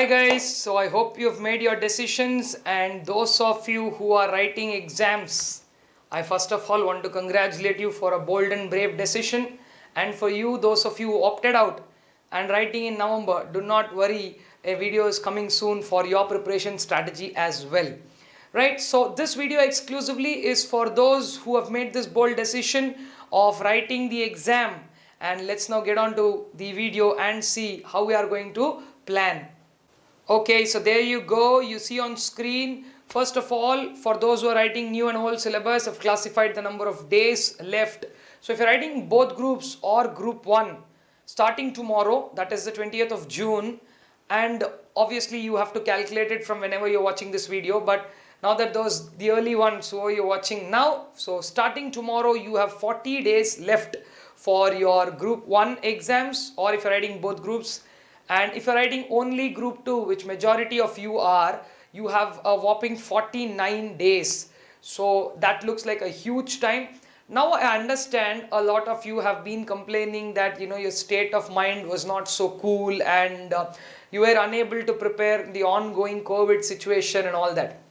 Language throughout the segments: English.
Hi guys, so I hope you've made your decisions, and those of you who are writing exams, I first of all want to congratulate you for a bold and brave decision. And for you, those of you who opted out and writing in November, do not worry, a video is coming soon for your preparation strategy as well. Right, so this video exclusively is for those who have made this bold decision of writing the exam. And let's now get on to the video and see how we are going to plan. Okay, so there you go. You see on screen. First of all, for those who are writing new and old syllabus, I've classified the number of days left. So if you're writing both groups or group 1, starting tomorrow, that is the 20th of June, and obviously you have to calculate it from whenever you're watching this video, but now that the early ones who you're watching now, so starting tomorrow, you have 40 days left for your group 1 exams, or if you're writing both groups. And if you're writing only group 2, which majority of you are, you have a whopping 49 days. So that looks like a huge time. Now I understand a lot of you have been complaining that your state of mind was not so cool, and you were unable to prepare the ongoing COVID situation and all that.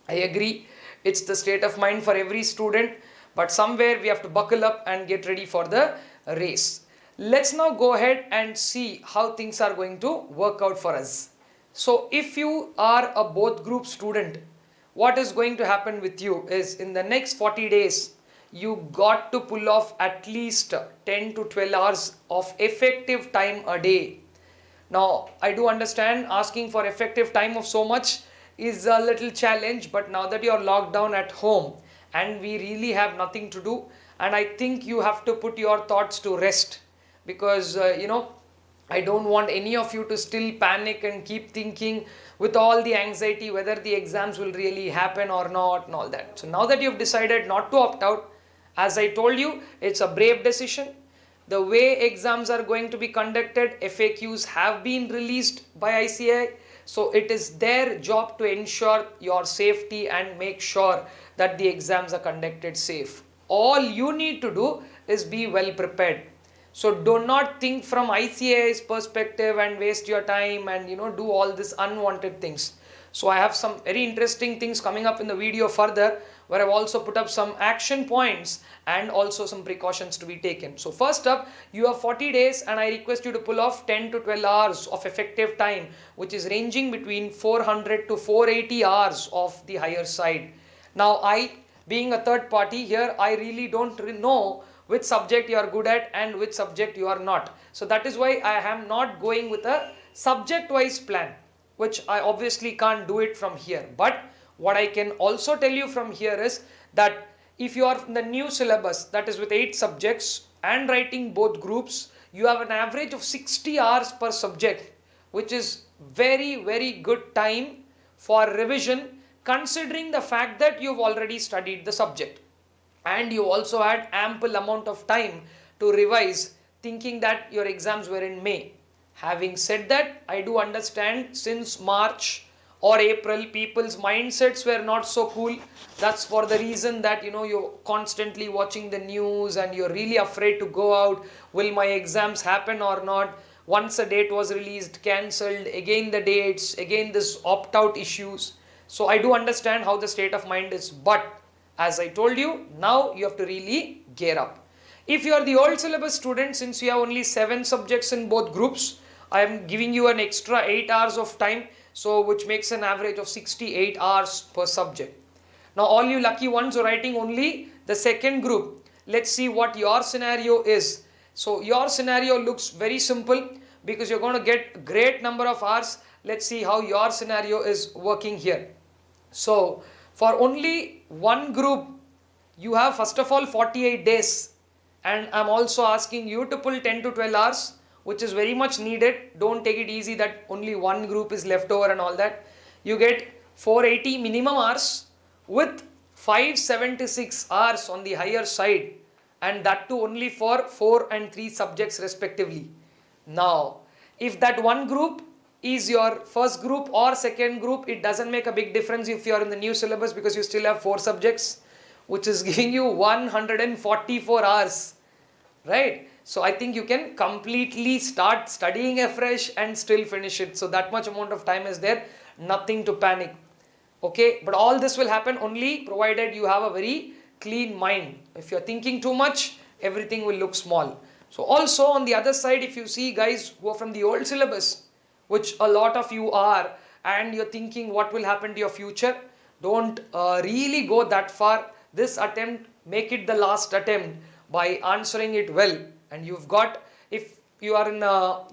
I agree, it's the state of mind for every student, but somewhere we have to buckle up and get ready for the race. Let's now go ahead and see how things are going to work out for us. So if you are a both group student, what is going to happen with you is in the next 40 days, you got to pull off at least 10 to 12 hours of effective time a day. Now, I do understand asking for effective time of so much is a little challenge, but now that you're locked down at home and we really have nothing to do, and I think you have to put your thoughts to rest. Because I don't want any of you to still panic and keep thinking with all the anxiety whether the exams will really happen or not and all that. So now that you've decided not to opt out, as I told you, it's a brave decision. The way exams are going to be conducted, FAQs have been released by ICAI, so it is their job to ensure your safety and make sure that the exams are conducted safe. All you need to do is be well prepared. So do not think from ICAI's perspective and waste your time and do all this unwanted things. So I have some very interesting things coming up in the video further, where I've also put up some action points and also some precautions to be taken. So first up, you have 40 days and I request you to pull off 10 to 12 hours of effective time, which is ranging between 400 to 480 hours of the higher side. Now being a third party here, I really don't know which subject you are good at and which subject you are not. So that is why I am not going with a subject-wise plan, which I obviously can't do it from here. But what I can also tell you from here is that if you are in the new syllabus, that is with 8 subjects and writing both groups, you have an average of 60 hours per subject, which is very, very good time for revision, considering the fact that you've already studied the subject. And you also had ample amount of time to revise, thinking that your exams were in May. Having said that, I do understand since March or April, people's mindsets were not so cool. That's for the reason that you're constantly watching the news and you're really afraid to go out. Will my exams happen or not? Once a date was released, cancelled, again the dates, again this opt-out issues. So I do understand how the state of mind is, but as I told you, now you have to really gear up. If you are the old syllabus student, since you have only 7 subjects in both groups, I am giving you an extra 8 hours of time, so which makes an average of 68 hours per subject. Now all you lucky ones are writing only the second group. Let's see what your scenario is. So your scenario looks very simple because you're going to get a great number of hours. Let's see how your scenario is working here. So for only one group, you have first of all 48 days, and I'm also asking you to pull 10 to 12 hours, which is very much needed. Don't take it easy that only one group is left over and all that. You get 480 minimum hours with 576 hours on the higher side, and that too only for 4 and 3 subjects respectively. Now, if that one group is your first group or second group, it doesn't make a big difference if you are in the new syllabus because you still have 4 subjects, which is giving you 144 hours, right? So I think you can completely start studying afresh and still finish it. So that much amount of time is there, nothing to panic. Okay, but all this will happen only provided you have a very clean mind. If you're thinking too much, everything will look small. So also on the other side, if you see guys who are from the old syllabus, which a lot of you are, and you're thinking what will happen to your future, don't really go that far. This attempt, make it the last attempt by answering it well. And you've got, if you are in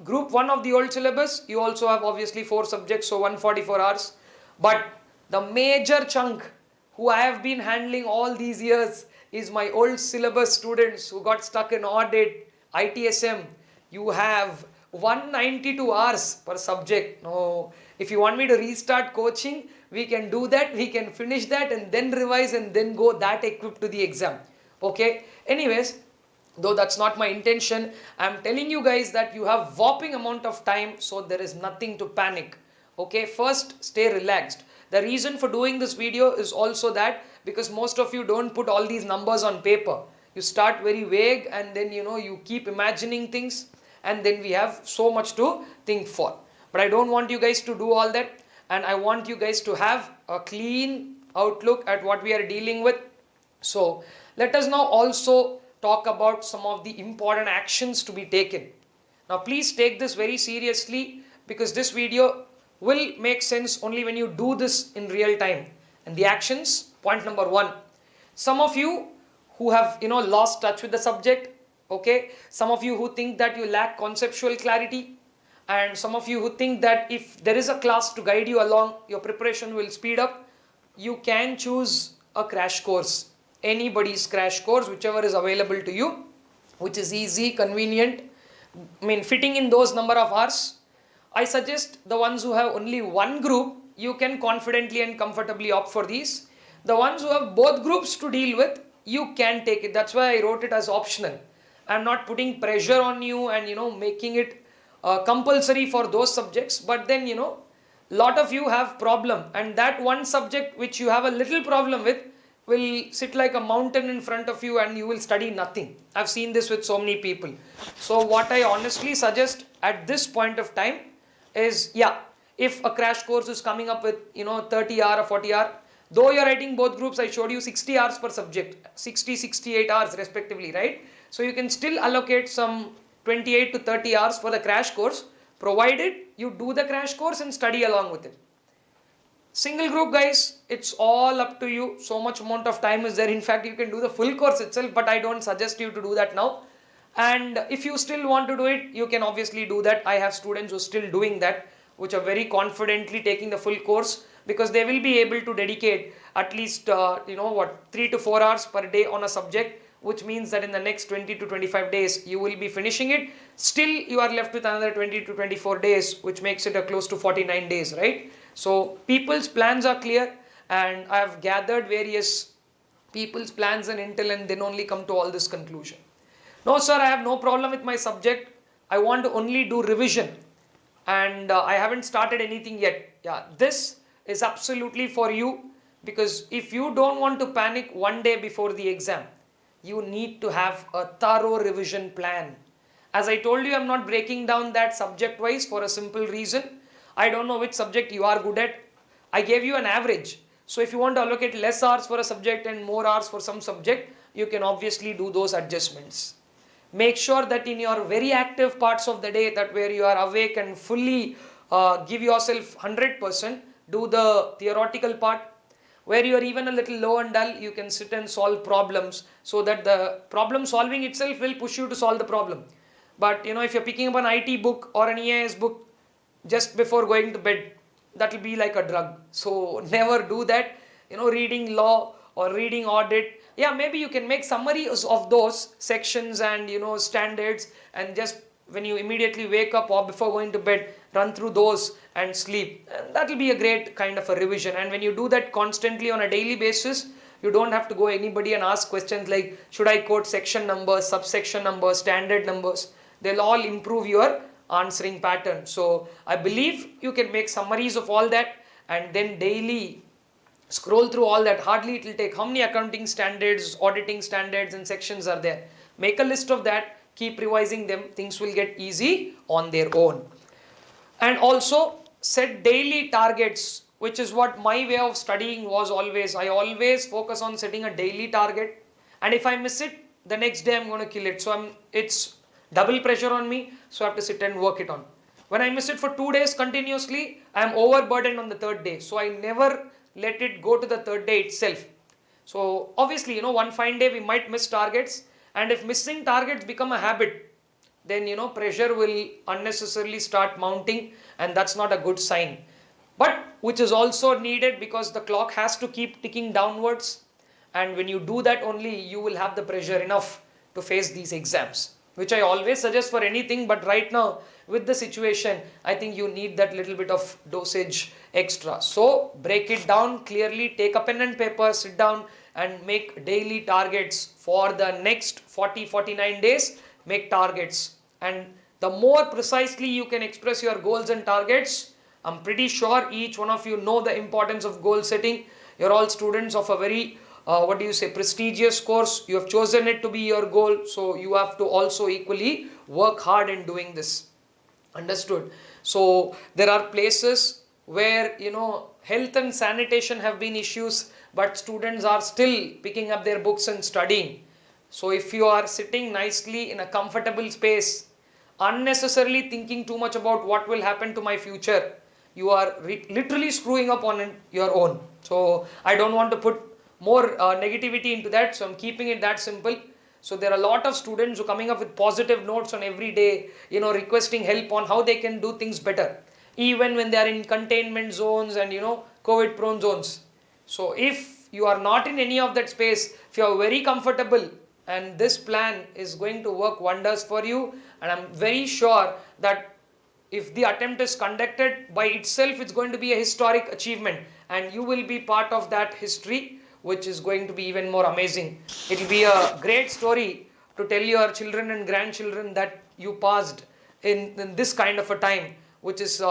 group 1 of the old syllabus, you also have obviously 4 subjects, so 144 hours. But the major chunk who I have been handling all these years is my old syllabus students who got stuck in audit, ITSM. You have 192 hours per subject. No, if you want me to restart coaching, we can do that. We can finish that and then revise and then go that equipped to the exam. Okay. Anyways, though that's not my intention, I'm telling you guys that you have whopping amount of time, so there is nothing to panic. Okay, first stay relaxed. The reason for doing this video is also that because most of you don't put all these numbers on paper. You start very vague and then you keep imagining things, and then we have so much to think for. But I don't want you guys to do all that, and I want you guys to have a clean outlook at what we are dealing with. So let us now also talk about some of the important actions to be taken. Now please take this very seriously, because this video will make sense only when you do this in real time. And the actions, point number 1, some of you who have lost touch with the subject, okay, some of you who think that you lack conceptual clarity, and some of you who think that if there is a class to guide you along, your preparation will speed up. You can choose a crash course, anybody's crash course, whichever is available to you, which is easy, convenient, fitting in those number of hours. I suggest the ones who have only one group, you can confidently and comfortably opt for these. The ones who have both groups to deal with, you can take it. That's why I wrote it as optional. I'm not putting pressure on you and making it compulsory for those subjects. But then lot of you have problem, and that one subject which you have a little problem with will sit like a mountain in front of you and you will study nothing. I've seen this with so many people. So what I honestly suggest at this point of time is, if a crash course is coming up with 30 hour or 40 hour, though you're writing both groups, I showed you 60 hours per subject, 68 hours respectively, right? So you can still allocate some 28 to 30 hours for the crash course, provided you do the crash course and study along with it. Single group guys, it's all up to you. So much amount of time is there. In fact, you can do the full course itself, but I don't suggest you to do that now. And if you still want to do it, you can obviously do that. I have students who are still doing that, which are very confidently taking the full course, because they will be able to dedicate at least 3 to 4 hours per day on a subject, which means that in the next 20 to 25 days you will be finishing it. Still you are left with another 20 to 24 days, which makes it a close to 49 days, right? So people's plans are clear, and I have gathered various people's plans and intel, and then only come to all this conclusion. No sir, I have no problem with my subject, I want to only do revision, and I haven't started anything yet. This is absolutely for you, because if you don't want to panic one day before the exam, you need to have a thorough revision plan. As I told you, I'm not breaking down that subject wise for a simple reason. I don't know which subject you are good at. I gave you an average. So if you want to allocate less hours for a subject and more hours for some subject, you can obviously do those adjustments. Make sure that in your very active parts of the day, that where you are awake and fully give yourself 100%, do the theoretical part. Where you are even a little low and dull, you can sit and solve problems, so that the problem solving itself will push you to solve the problem. But if you're picking up an IT book or an EIS book just before going to bed, that will be like a drug. So never do that. Reading law or reading audit, maybe you can make summaries of those sections and standards, and just when you immediately wake up or before going to bed, run through those and sleep. And that will be a great kind of a revision. And when you do that constantly on a daily basis, you don't have to go anybody and ask questions like, should I quote section numbers, subsection numbers, standard numbers? They'll all improve your answering pattern. So I believe you can make summaries of all that, and then daily scroll through all that. Hardly it will take, how many accounting standards, auditing standards and sections are there? Make a list of that, keep revising them, things will get easy on their own. And also set daily targets, which is what my way of studying was always. I always focus on setting a daily target, and if I miss it, the next day I'm going to kill it. So it's double pressure on me, so I have to sit and work it on. When I miss it for 2 days continuously, I am overburdened on the third day, so I never let it go to the third day itself. So obviously, one fine day we might miss targets, and if missing targets become a habit, then pressure will unnecessarily start mounting, and that's not a good sign. But which is also needed, because the clock has to keep ticking downwards, and when you do that only, you will have the pressure enough to face these exams, which I always suggest for anything. But right now with the situation, I think you need that little bit of dosage extra. So break it down clearly, take a pen and paper, sit down and make daily targets for the next 49 days. Make targets, and the more precisely you can express your goals and targets, I'm pretty sure each one of you know the importance of goal setting. You're all students of a very prestigious course. You have chosen it to be your goal, so you have to also equally work hard in doing this. Understood? So there are places where health and sanitation have been issues, but students are still picking up their books and studying. So if you are sitting nicely in a comfortable space, unnecessarily thinking too much about what will happen to my future, you are literally screwing up on your own. So I don't want to put more negativity into that, so I'm keeping it that simple. So there are a lot of students who are coming up with positive notes on every day, requesting help on how they can do things better, even when they are in containment zones and COVID prone zones. So if you are not in any of that space, if you are very comfortable, and this plan is going to work wonders for you, and I'm very sure that if the attempt is conducted by itself, it's going to be a historic achievement, and you will be part of that history, which is going to be even more amazing. It will be a great story to tell your children and grandchildren that you passed in this kind of a time, which is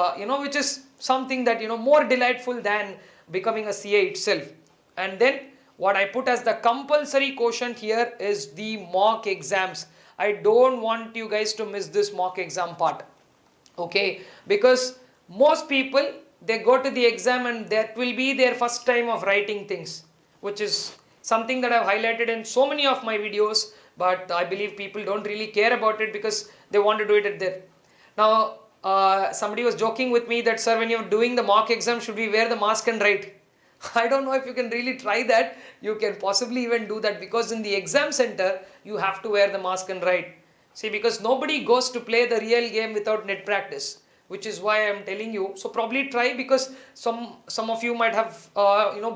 which is something that more delightful than becoming a CA itself. And then what I put as the compulsory quotient here is the mock exams. I don't want you guys to miss this mock exam part. Okay, because most people, they go to the exam and that will be their first time of writing things, which is something that I've highlighted in so many of my videos, but I believe people don't really care about it because they want to do it at there. Now, somebody was joking with me that, sir, when you're doing the mock exam, should we wear the mask and write? I don't know if you can really try that. You can possibly even do that, because in the exam center, you have to wear the mask and write. See, because nobody goes to play the real game without net practice, which is why I'm telling you. So probably try, because some of you might have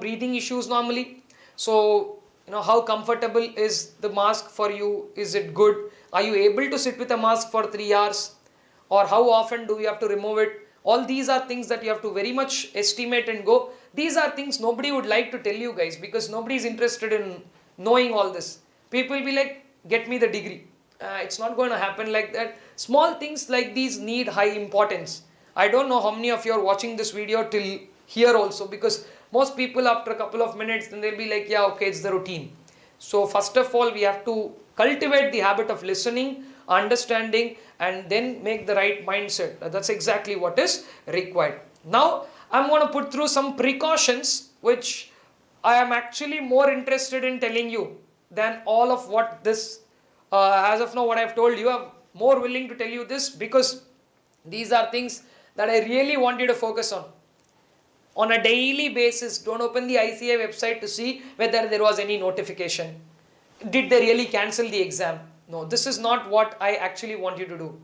breathing issues normally. So how comfortable is the mask for you? Is it good? Are you able to sit with a mask for 3 hours? Or how often do you have to remove it? All these are things that you have to very much estimate and go. These are things nobody would like to tell you guys, because nobody is interested in knowing all this. People will be like, get me the degree. It's not going to happen like that. Small things like these need high importance. I don't know how many of you are watching this video till here also, because most people after a couple of minutes, then they'll be like, yeah, okay, it's the routine. So first of all, we have to cultivate the habit of listening, understanding, and then make the right mindset. That's exactly what is required. Now, I'm going to put through some precautions, which I am actually more interested in telling you than all of what this, as of now, what I've told you. I'm more willing to tell you this, because these are things that I really want you to focus on. On a daily basis, don't open the ICA website to see whether there was any notification. Did they really cancel the exam? No, this is not what I actually want you to do.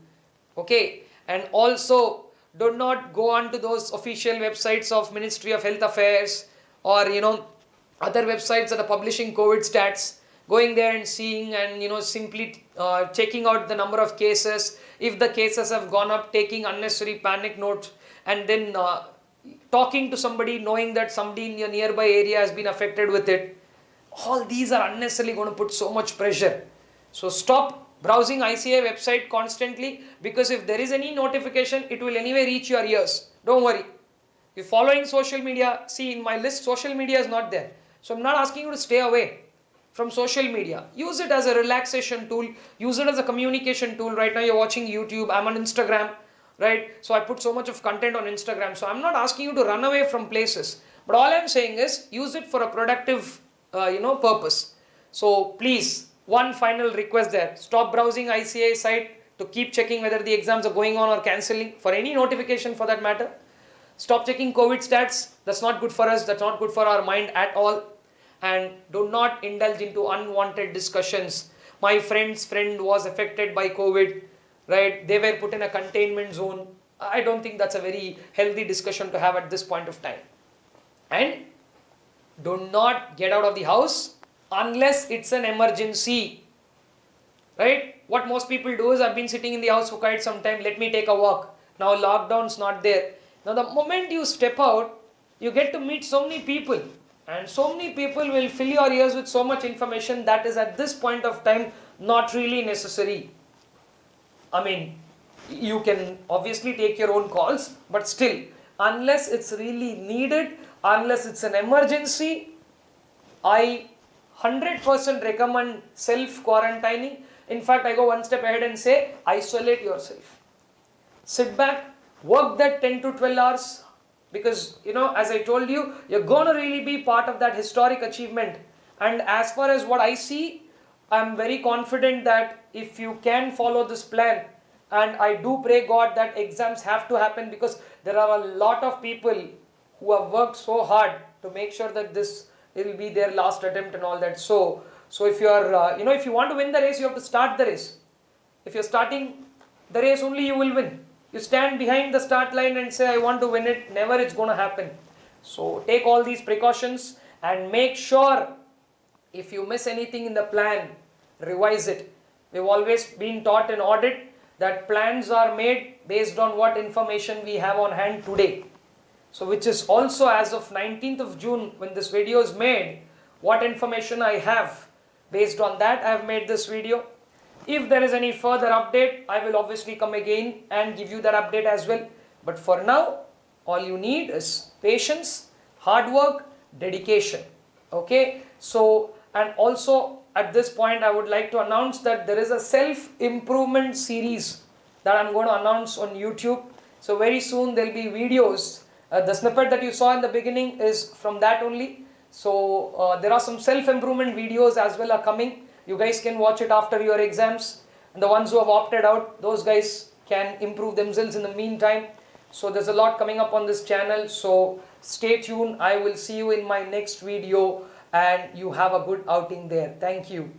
Okay, and also do not go on to those official websites of Ministry of Health Affairs, or other websites that are publishing COVID stats, going there and seeing and simply checking out the number of cases. If the cases have gone up, taking unnecessary panic notes, and then talking to somebody knowing that somebody in your nearby area has been affected with it. All these are unnecessarily going to put so much pressure. So stop browsing ICA website constantly, because if there is any notification, it will anyway reach your ears. Don't worry. If following social media, see in my list, social media is not there. So I'm not asking you to stay away. from social media. Use it as a relaxation tool. Use it as a communication tool. Right now you're watching YouTube. I'm on Instagram, right? So I put so much of content on Instagram. So I'm not asking you to run away from places. But all I'm saying is use it for a productive, purpose. So please, one final request there. Stop browsing ICA site to keep checking whether the exams are going on or cancelling for any notification for that matter. Stop checking COVID stats. That's not good for us. That's not good for our mind at all. And do not indulge into unwanted discussions. My friend's friend was affected by COVID, right? They were put in a containment zone. I don't think that's a very healthy discussion to have at this point of time. And do not get out of the house unless it's an emergency, right? What most people do is, I've been sitting in the house for quite some time, let me take a walk. Now lockdown's not there. Now the moment you step out, you get to meet so many people. And so many people will fill your ears with so much information that is at this point of time not really necessary. I mean, you can obviously take your own calls, but still, unless it's really needed, unless it's an emergency, I 100% recommend self-quarantining. In fact, I go one step ahead and say, isolate yourself. Sit back, work that 10 to 12 hours. Because, as I told you, you're going to really be part of that historic achievement. And as far as what I see, I'm very confident that if you can follow this plan, and I do pray God that exams have to happen, because there are a lot of people who have worked so hard to make sure that this will be their last attempt and all that. So if you are, if you want to win the race, you have to start the race. If you're starting the race, only you will win. You stand behind the start line and say, I want to win it, never it's going to happen. So take all these precautions and make sure if you miss anything in the plan, revise it. We've always been taught in audit that plans are made based on what information we have on hand today. So which is also as of 19th of June when this video is made, what information I have. Based on that, I have made this video. If there is any further update, I will obviously come again and give you that update as well. But for now, all you need is patience, hard work, dedication. Okay. So, and also at this point, I would like to announce that there is a self-improvement series that I'm going to announce on YouTube. So very soon there will be videos. The snippet that you saw in the beginning is from that only. So there are some self-improvement videos as well are coming. You guys can watch it after your exams. And the ones who have opted out, those guys can improve themselves in the meantime. So there's a lot coming up on this channel. So stay tuned. I will see you in my next video and you have a good outing there. Thank you.